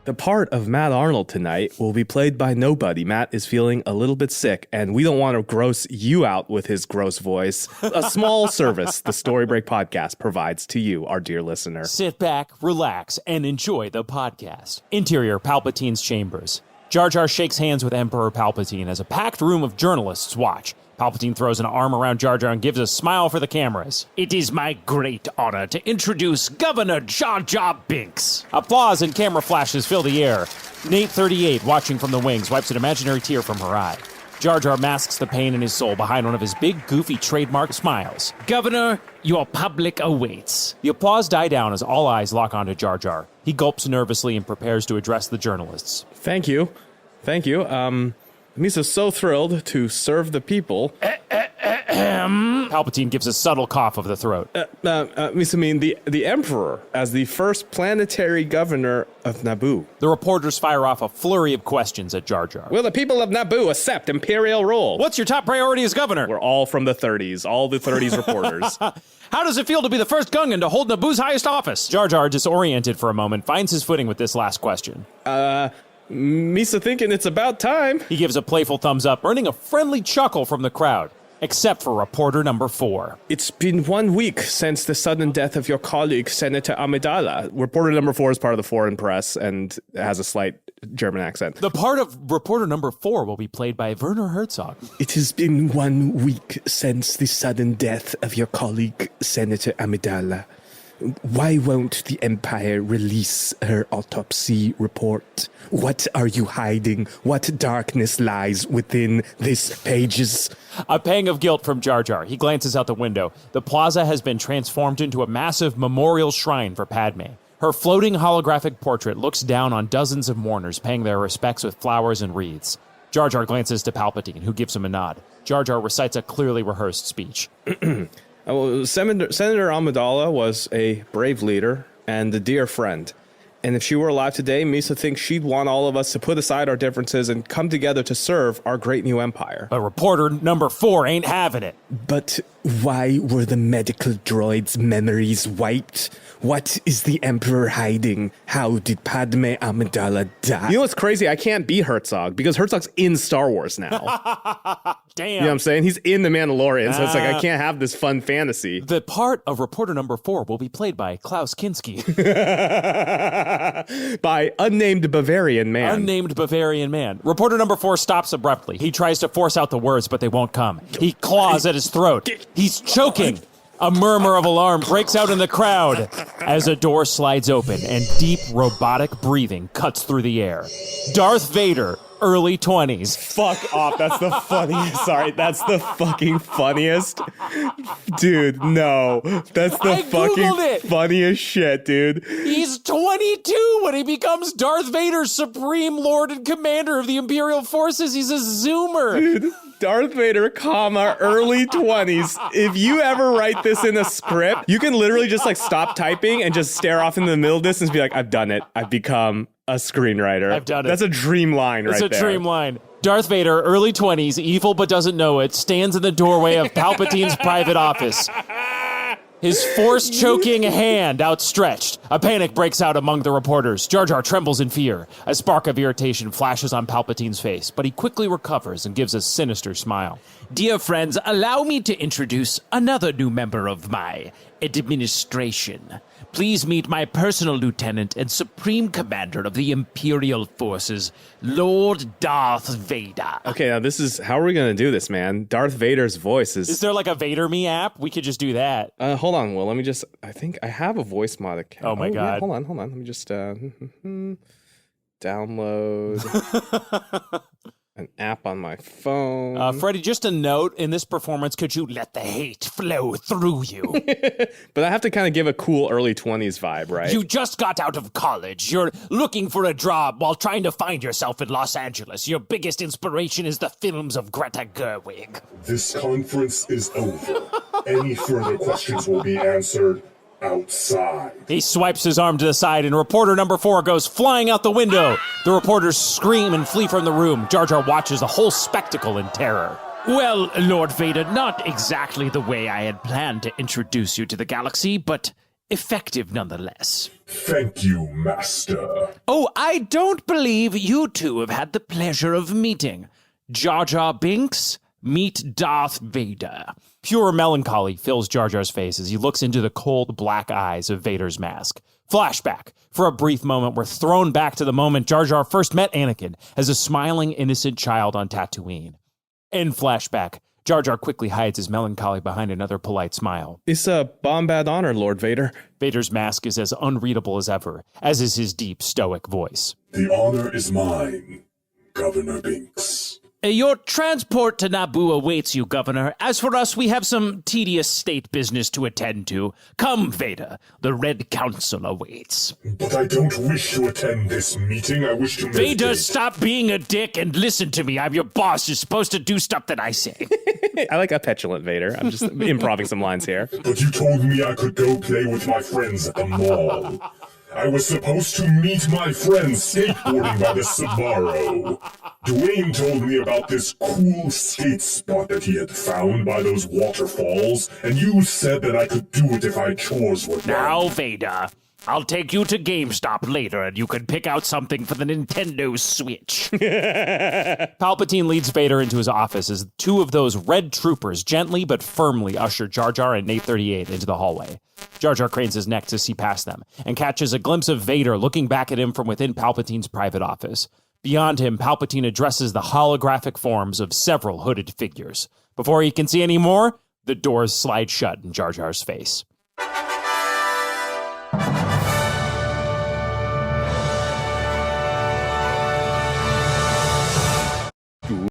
The part of Matt Arnold tonight will be played by nobody. Matt is feeling a little bit sick, and we don't want to gross you out with his gross voice. A small service the Story Break podcast provides to you, our dear listener. Sit back, relax, and enjoy the podcast. Interior Palpatine's chambers. Jar Jar shakes hands with Emperor Palpatine as a packed room of journalists watch. Palpatine throws an arm around Jar Jar and gives a smile for the cameras. It is my great honor to introduce Governor Jar Jar Binks. Applause and camera flashes fill the air. Nate 38, watching from the wings, wipes an imaginary tear from her eye. Jar Jar masks the pain in his soul behind one of his big, goofy trademark smiles. Governor, your public awaits. The applause die down as all eyes lock onto Jar Jar. He gulps nervously and prepares to address the journalists. Thank you. Misa's so thrilled to serve the people. Palpatine gives a subtle cough of the throat. Misa, the Emperor, as the first planetary governor of Naboo. The reporters fire off a flurry of questions at Jar Jar. Will the people of Naboo accept imperial rule? What's your top priority as governor? We're all from the 30s, all the 30s reporters. How does it feel to be the first Gungan to hold Naboo's highest office? Jar Jar, disoriented for a moment, finds his footing with this last question. Misa thinking it's about time. He gives a playful thumbs up, earning a friendly chuckle from the crowd. Except for reporter number 4. It's been 1 week since the sudden death of your colleague, Senator Amidala. Reporter number 4 is part of the foreign press and has a slight German accent. The part of reporter number 4 will be played by Werner Herzog. It has been 1 week since the sudden death of your colleague, Senator Amidala. Why won't the Empire release her autopsy report? What are you hiding? What darkness lies within these pages? A pang of guilt from Jar Jar. He glances out the window. The plaza has been transformed into a massive memorial shrine for Padme. Her floating holographic portrait looks down on dozens of mourners paying their respects with flowers and wreaths. Jar Jar glances to Palpatine, who gives him a nod. Jar Jar recites a clearly rehearsed speech. Senator Amidala was a brave leader and a dear friend. And if she were alive today, Misa thinks she'd want all of us to put aside our differences and come together to serve our great new empire. But reporter number 4 ain't having it. But why were the medical droids' memories wiped? What is the Emperor hiding? How did Padme Amidala die? You know what's crazy? I can't be Herzog because Herzog's in Star Wars now. Damn. You know what I'm saying? He's in The Mandalorian, so it's like I can't have this fun fantasy. The part of reporter number 4 will be played by Klaus Kinski. By unnamed Bavarian man. Unnamed Bavarian man. Reporter number 4 stops abruptly. He tries to force out the words, but they won't come. He claws at his throat. He's choking. A murmur of alarm breaks out in the crowd as a door slides open and deep robotic breathing cuts through the air. Darth Vader, early 20s. Fuck off. That's the funniest. Sorry, that's the fucking funniest. Dude, no. That's the fucking funniest shit, dude. He's 22 when he becomes Darth Vader, Supreme Lord and Commander of the Imperial Forces. He's a Zoomer. Dude. Darth Vader, early 20s. If you ever write this in a script, you can literally just like stop typing and just stare off into the middle distance and be like, I've done it. I've become a screenwriter. I've done it. That's a dream line right there. It's a dream line. Darth Vader, early 20s, evil but doesn't know it, stands in the doorway of Palpatine's private office. His force-choking hand outstretched. A panic breaks out among the reporters. Jar Jar trembles in fear. A spark of irritation flashes on Palpatine's face, but he quickly recovers and gives a sinister smile. Dear friends, allow me to introduce another new member of my administration. Please meet my personal lieutenant and supreme commander of the Imperial Forces, Lord Darth Vader. Okay, now this is, how are we going to do this, man? Darth Vader's voice is... Is there like a Vader Me app? We could just do that. Hold on, Will. Let me just, I think I have a voice mod account. Oh my God. Yeah, hold on. Let me just, download an app on my phone. Freddie, just a note, in this performance, could you let the hate flow through you? But I have to kind of give a cool early 20s vibe, right? You just got out of college. You're looking for a job while trying to find yourself in Los Angeles. Your biggest inspiration is the films of Greta Gerwig. This conference is over. Any further questions will be answered outside. He swipes his arm to the side, and reporter number 4 goes flying out the window. The reporters scream and flee from the room. Jar Jar watches the whole spectacle in terror. Well, Lord Vader, not exactly the way I had planned to introduce you to the galaxy, but effective nonetheless. Thank you, Master. Oh, I don't believe you two have had the pleasure of meeting. Jar Jar Binks, meet Darth Vader. Pure melancholy fills Jar Jar's face as he looks into the cold black eyes of Vader's mask. Flashback. For a brief moment, we're thrown back to the moment Jar Jar first met Anakin as a smiling, innocent child on Tatooine. In flashback, Jar Jar quickly hides his melancholy behind another polite smile. It's a bombad honor, Lord Vader. Vader's mask is as unreadable as ever, as is his deep, stoic voice. The honor is mine, Governor Binks. Your transport to Naboo awaits you, Governor. As for us, we have some tedious state business to attend to. Come, Vader. The Red Council awaits. But I don't wish to attend this meeting. I wish to Vader, meditate. stop being a dick and listen to me. I'm your boss. You're supposed to do stuff that I say. I like a petulant Vader. I'm just improving some lines here. But you told me I could go play with my friends at the mall. I was supposed to meet my friends skateboarding by the Sbarro. Dwayne told me about this cool skate spot that he had found by those waterfalls, and you said that I could do it if I chores were done. Now, Vader, I'll take you to GameStop later and you can pick out something for the Nintendo Switch. Palpatine leads Vader into his office as two of those red troopers gently but firmly usher Jar Jar and Nate 38 into the hallway. Jar Jar cranes his neck to see past them and catches a glimpse of Vader looking back at him from within Palpatine's private office. Beyond him, Palpatine addresses the holographic forms of several hooded figures. Before he can see any more, the doors slide shut in Jar Jar's face.